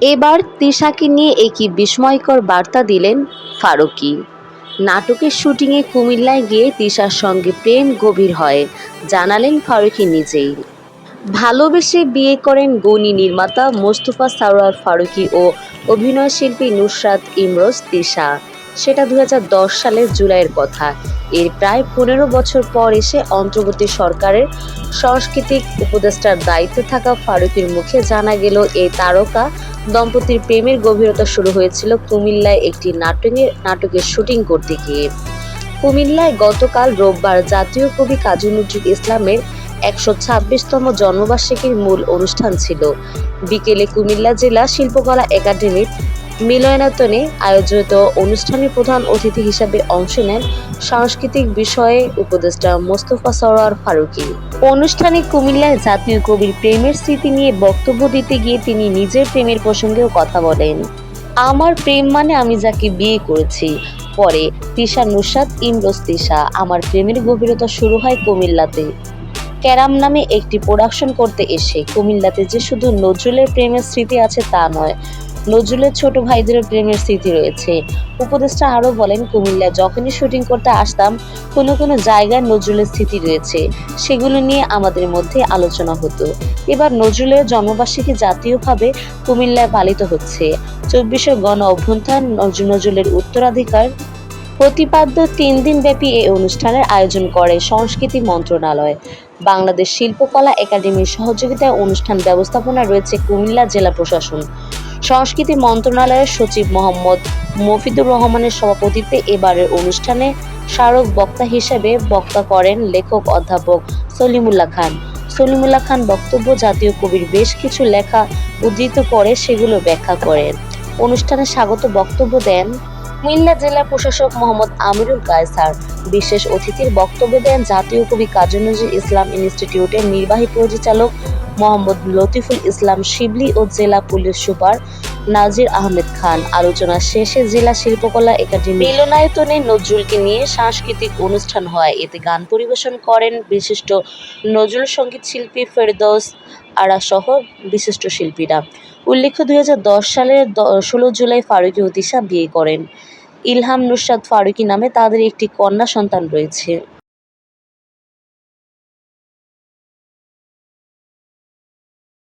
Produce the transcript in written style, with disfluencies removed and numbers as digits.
এবার তিশাকে নিয়ে একই বিস্ময়কর বার্তা দিলেন ফারুকী। নাটকের শুটিংয়ে কুমিল্লায় গিয়ে তিশার সঙ্গে প্রেম গভীর হয় জানালেন ফারুকী নিজেই। ভালোবেসে বিয়ে করেন গুণী নির্মাতা মোস্তফা সরোয়ার ফারুকী ও অভিনয়শিল্পী নুসরাত ইমরোজ তিশা। সেটা ২০১০ সালের জুলাইয়ের কথা। এর প্রায় ১৫ বছর পর এসে অন্তর্বর্তী সরকারের সাংস্কৃতিক উপদেষ্টার দায়িত্বে থাকা ফারুকীর মুখে জানা গেল এই তারকা দম্পতির প্রেমের গভীরতা শুরু হয়েছিল কুমিল্লায় একটি নাটকের শুটিং করতে গিয়ে। কুমিল্লায় গতকাল রোববার জাতীয় কবি কাজী নজরুল ইসলামের ১২৬তম জন্মবার্ষিকীর মূল অনুষ্ঠান ছিল। বিকেলে কুমিল্লা জেলা শিল্পকলা একাডেমির মিলনায়তনে আয়োজিত অনুষ্ঠানে প্রধান অতিথি হিসেবে অংশ নেন সাংস্কৃতিক বিষয়ে উপদেষ্টা মোস্তফা সরোয়ার ফারুকী। অনুষ্ঠানে কুমিল্লায় জাতীয় কবির প্রেমের স্মৃতি নিয়ে বক্তব্য দিতে গিয়ে তিনি নিজের প্রেমের প্রসঙ্গেও কথা বলেন। আমার প্রেম মানে আমি যাকে বিয়ে করেছি। পরে তিশা নুসরাত ইমরোজ তিশা। আমার প্রেমের গভীরতা শুরু হয় কুমিল্লাতে। ক্যারাম নামে একটি প্রোডাকশন করতে এসে। কুমিল্লাতে যে শুধু নজরুলের প্রেমের স্মৃতি আছে তা নয়, নজরুলের ছোট ভাইদেরও প্রেমের স্মৃতি রয়েছে। উপদেষ্টা আরও বলেন, কুমিল্লায় যখনই শুটিং করতে আসতাম কোনো কোনো জায়গায় নজরুলের স্মৃতি রয়েছে, সেগুলো নিয়ে আমাদের মধ্যে আলোচনা হতো। এবার নজরুলের জন্মবার্ষিকী জাতীয়ভাবে কুমিল্লায় পালিত হচ্ছে। ২৪শে গণ অভ্যুত্থান নজরুলের উত্তরাধিকার প্রতিপাদ্য ৩ দিনব্যাপী এই অনুষ্ঠানের আয়োজন করে সংস্কৃতি মন্ত্রণালয়। বাংলাদেশ শিল্পকলা একাডেমির সহযোগিতায় অনুষ্ঠান ব্যবস্থাপনায় রয়েছে কুমিল্লা জেলা প্রশাসন। সংস্কৃতি মন্ত্রণালয়ের সচিব মোহাম্মদ মফিদুর রহমানের সভাপতিত্বে এবারের অনুষ্ঠানে স্মারক বক্তা হিসেবে বক্তা করেন লেখক অধ্যাপক সলিমুল্লাহ খান। সলিমুল্লাহ খান বক্তব্য জাতীয় কবির বেশ কিছু লেখা উদ্ধৃত করে সেগুলো ব্যাখ্যা করেন। অনুষ্ঠানে স্বাগত বক্তব্য দেন কুমিল্লা জেলা প্রশাসক মোহাম্মদ আমিরুল কায়সার। বিশেষ অতিথির বক্তব্য দেন জাতীয় কবি কাজী নজরুল ইসলাম ইনস্টিটিউটের নির্বাহী পরিচালক মোহাম্মদ লতিফুল ইসলাম শিবলি ও জেলা পুলিশ সুপার নাজির আহমেদ খান। আলোচনা শেষে জেলা শিল্পকলা একাডেমি মিলনায়তনে নজরুলকে নিয়ে সাংস্কৃতিক অনুষ্ঠান হয়। এতে গান পরিবেশন করেন বিশিষ্ট নজরুল সঙ্গীত শিল্পী ফেরদৌস আরা সহ বিশিষ্ট শিল্পীরা। উল্লেখ্য, ২০১০ সালের ১৬ জুলাই ফারুকী ও তিশা বিয়ে করেন। ইলহাম নুসরাত ফারুকী নামে তাদের একটি কন্যা সন্তান রয়েছে।